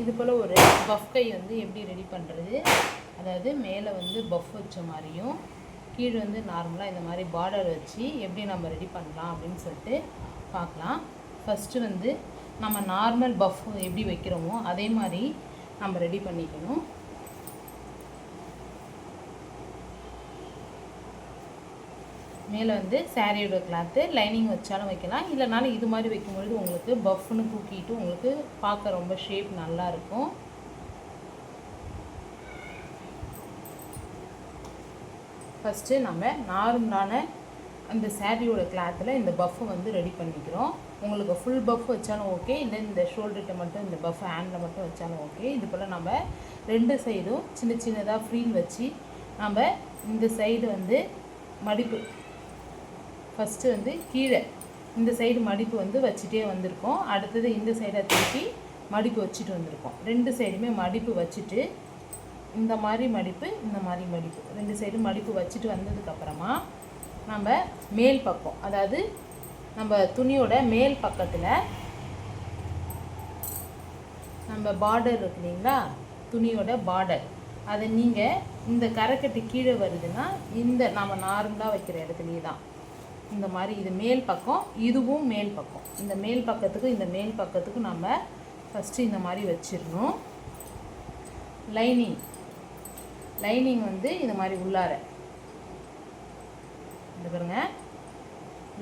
இது போல் ஒரு பஃப் கை வந்து எப்படி ரெடி பண்ணுறது, அதாவது மேலே வந்து பஃப் வச்ச மாதிரியும் கீழே வந்து நார்மலாக இந்த மாதிரி பார்டர் வச்சு எப்படி நம்ம ரெடி பண்ணலாம் அப்படின்னு சொல்லிட்டு பார்க்கலாம். ஃபஸ்ட்டு வந்து நம்ம நார்மல் பஃப் எப்படி வைக்கிறோமோ அதே மாதிரி நம்ம ரெடி பண்ணிக்கணும். மேலே வந்து சாரியோட கிளாத்து லைனிங் வச்சாலும் வைக்கலாம், இல்லைனாலும் இது மாதிரி வைக்கும்பொழுது உங்களுக்கு பஃப்னு தூக்கிட்டு உங்களுக்கு பார்க்க ரொம்ப ஷேப் நல்லாயிருக்கும். ஃபஸ்ட்டு நம்ம நார்மலான அந்த சாரியோட கிளாத்தில் இந்த பஃப்பை வந்து ரெடி பண்ணிக்கிறோம். உங்களுக்கு ஃபுல் பஃப் வச்சாலும் ஓகே, இல்லை இந்த ஷோல்டர்கிட்ட மட்டும் இந்த பஃப் ஹேண்டில் மட்டும் வச்சாலும் ஓகே. இது போல் நம்ம ரெண்டு சைடும் சின்ன சின்னதாக ஃப்ரீல் வச்சு நம்ம இந்த சைடு வந்து மடிப்பு ஃபஸ்ட்டு வந்து கீழே இந்த சைடு மடிப்பு வந்து வச்சுட்டே வந்திருக்கோம். அடுத்தது இந்த சைடை திருப்பி மடிப்பு வச்சுட்டு வந்திருக்கோம். ரெண்டு சைடுமே மடிப்பு வச்சுட்டு இந்த மாதிரி மடிப்பு இந்த மாதிரி மடிப்பு ரெண்டு சைடும் மடிப்பு வச்சுட்டு வந்ததுக்கப்புறமா நம்ம மேல் பக்கம், அதாவது நம்ம துணியோட மேல் பக்கத்தில் நம்ம பார்டர் இருக்கு இல்லைங்களா, துணியோட பார்டர், அதை நீங்கள் இந்த கரைக்கட்டு கீழே வருதுன்னா இந்த நம்ம நார்மலாக வைக்கிற இடத்துலையே தான் இந்த மாதிரி இது மேல் பக்கம், இதுவும் மேல் பக்கம். இந்த மேல் பக்கத்துக்கும் இந்த மேல் பக்கத்துக்கும் நம்ம ஃபஸ்ட்டு இந்த மாதிரி வச்சிடணும். லைனிங் வந்து இந்த மாதிரி உள்ளார இந்த பாருங்க,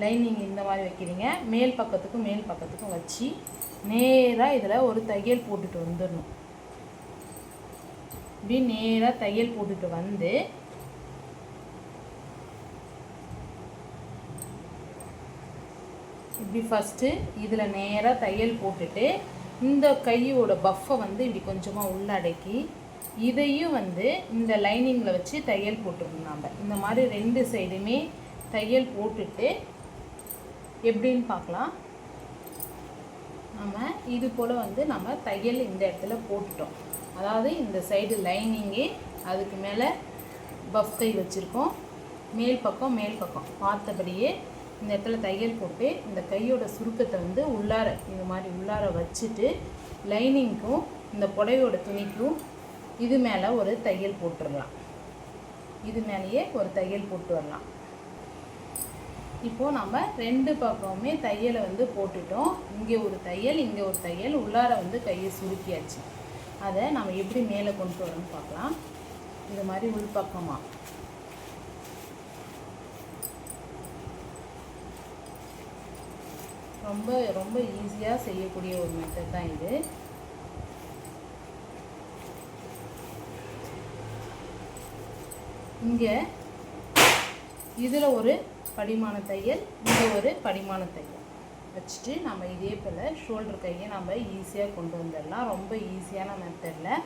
லைனிங் இந்த மாதிரி வைக்கிறீங்க. மேல் பக்கத்துக்கும் வச்சு நேராக இதில் ஒரு தையல் போட்டுட்டு வந்துடணும். இப்படி நேராக தையல் போட்டுட்டு வந்து இப்படி ஃபஸ்ட்டு இதில் நேராக தையல் போட்டுட்டு இந்த கையோட பஃப்பை வந்து இப்படி கொஞ்சமாக உள்ளடக்கி இதையும் வந்து இந்த லைனிங்கில் வச்சு தையல் போட்டுருக்கணும். நம்ம இந்த மாதிரி ரெண்டு சைடுமே தையல் போட்டுட்டு எப்படின்னு பார்க்கலாம். நம்ம இது போல் வந்து நம்ம தையல் இந்த இடத்துல போட்டுட்டோம். அதாவது இந்த சைடு லைனிங்கு, அதுக்கு மேலே பஃப் கை வச்சுருக்கோம். மேல் பக்கம் பார்த்தபடியே இந்த இடத்துல தையல் போட்டு இந்த கையோட சுருக்கத்தை வந்து உள்ளார இது மாதிரி உள்ளார வச்சுட்டு லைனிங்க்கும் இந்த புடவையோட துணிக்கும் இது மேலே ஒரு தையல் போட்டுடலாம். இது மேலேயே ஒரு தையல் போட்டு வரலாம். இப்போது நம்ம ரெண்டு பக்கமுமே தையலை வந்து போட்டுட்டோம். இங்கே ஒரு தையல், இங்கே ஒரு தையல், உள்ளார வந்து கையை சுருக்கியாச்சு. அதை நம்ம எப்படி மேலே கொண்டு வரோம்னு பார்க்கலாம். இது மாதிரி உள்பக்கமாக ரொம்ப ரொம்ப ஈஸியாக செய்யக்கூடிய ஒரு மெத்தட் தான் இது. இங்கே இதில் ஒரு படிமான தையல், இங்கே ஒரு படிமான தையல் வச்சுட்டு நம்ம இதே போல் ஷோல்டர் கையை நம்ம ஈஸியாக கொண்டு வந்துடலாம். ரொம்ப ஈஸியான மெத்தடில்.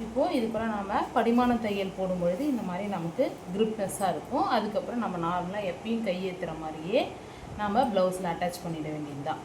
இப்போது இது போல் நம்ம படிமான தையல் போடும்பொழுது இந்த மாதிரி நமக்கு கிரிப்னஸ்ஸாக இருக்கும். அதுக்கப்புறம் நம்ம நார்மலாக எப்பயும் கையேற்றுற மாதிரியே நம்ம ப்ளவுஸில் அட்டாச் பண்ணிட வேண்டியது தான்.